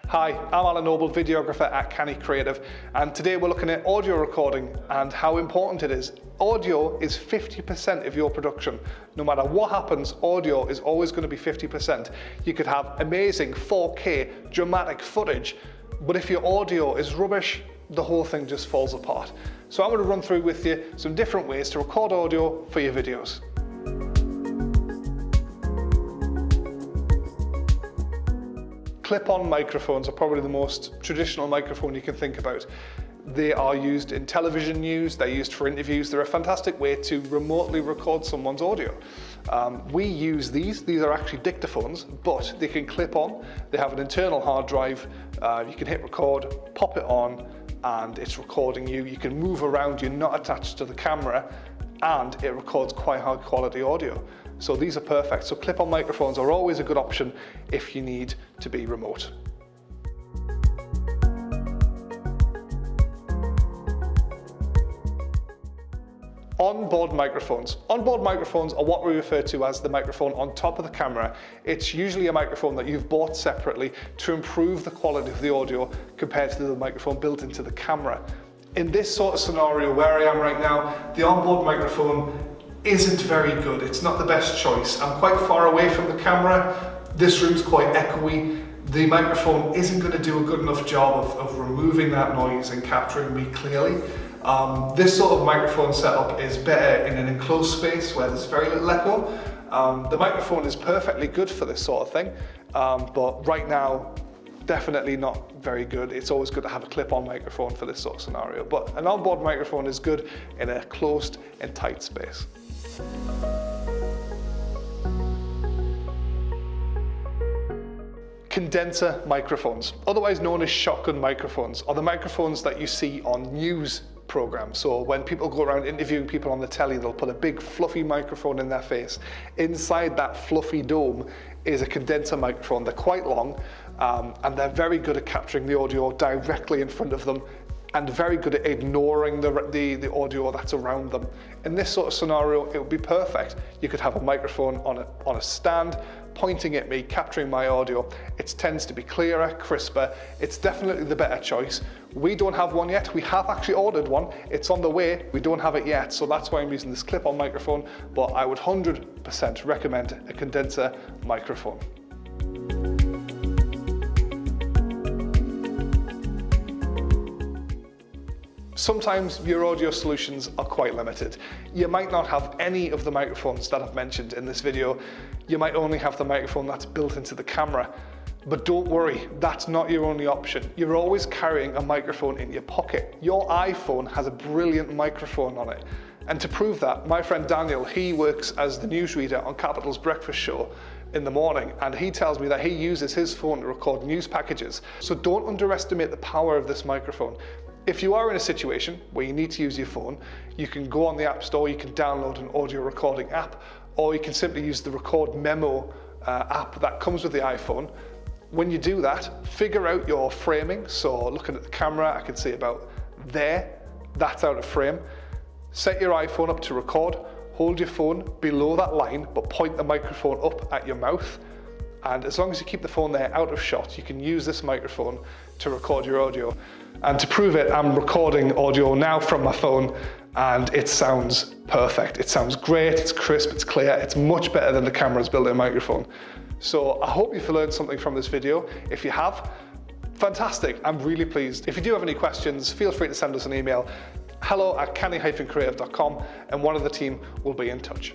Hi, I'm Alan Noble, videographer at Canny Creative, and today we're looking at audio recording and how important it is. Audio is 50% of your production. No matter what happens, audio is always going to be 50%. You could have amazing 4K dramatic footage, but if your audio is rubbish, the whole thing just falls apart. So I'm going to run through with you some different ways to record audio for your videos. Clip-on microphones are probably the most traditional microphone you can think about. They are used in television news, they're used for interviews. They're a fantastic way to remotely record someone's audio. We use these are actually dictaphones, but they can clip on. They have an internal hard drive. You can hit record, pop it on, and it's recording you. You can move around, you're not attached to the camera, and it records quite high quality audio. So these are perfect. So clip-on microphones are always a good option if you need to be remote. Onboard microphones. Onboard microphones are what we refer to as the microphone on top of the camera. It's usually a microphone that you've bought separately to improve the quality of the audio compared to the microphone built into the camera. In this sort of scenario where I am right now, the onboard microphone isn't very good. It's not the best choice. I'm quite far away from the camera. This room's quite echoey. The microphone isn't going to do a good enough job of removing that noise and capturing me clearly. This sort of microphone setup is better in an enclosed space where there's very little echo. The microphone is perfectly good for this sort of thing, but right now, definitely not very good. It's always good to have a clip-on microphone for this sort of scenario, but an onboard microphone is good in a closed and tight space. Condenser microphones, otherwise known as shotgun microphones, are the microphones that you see on news programs. So when people go around interviewing people on the telly, they'll put a big fluffy microphone in their face. Inside that fluffy dome is a condenser microphone. They're quite long, and they're very good at capturing the audio directly in front of them, and very good at ignoring the audio that's around them. In this sort of scenario, it would be perfect. You could have a microphone on a stand, pointing at me, capturing my audio. It tends to be clearer, crisper. It's definitely the better choice. We don't have one yet. We have actually ordered one. It's on the way. We don't have it yet, so that's why I'm using this clip-on microphone, but I would 100% recommend a condenser microphone. Sometimes your audio solutions are quite limited. You might not have any of the microphones that I've mentioned in this video. You might only have the microphone that's built into the camera. But don't worry, that's not your only option. You're always carrying a microphone in your pocket. Your iPhone has a brilliant microphone on it. And to prove that, my friend Daniel, he works as the newsreader on Capital's breakfast show in the morning, and he tells me that he uses his phone to record news packages. So don't underestimate the power of this microphone. If you are in a situation where you need to use your phone, you can go on the App Store, you can download an audio recording app, or you can simply use the Record Memo app that comes with the iPhone. When you do that, figure out your framing. So looking at the camera, I can see about there, that's out of frame. Set your iPhone up to record, hold your phone below that line, but point the microphone up at your mouth. And as long as you keep the phone there out of shot, you can use this microphone to record your audio. And to prove it, I'm recording audio now from my phone, and it sounds perfect. It sounds great, it's crisp, it's clear, it's much better than the camera's built-in microphone. So I hope you've learned something from this video. If you have, fantastic, I'm really pleased. If you do have any questions, feel free to send us an email, hello@canny-creative.com, and one of the team will be in touch.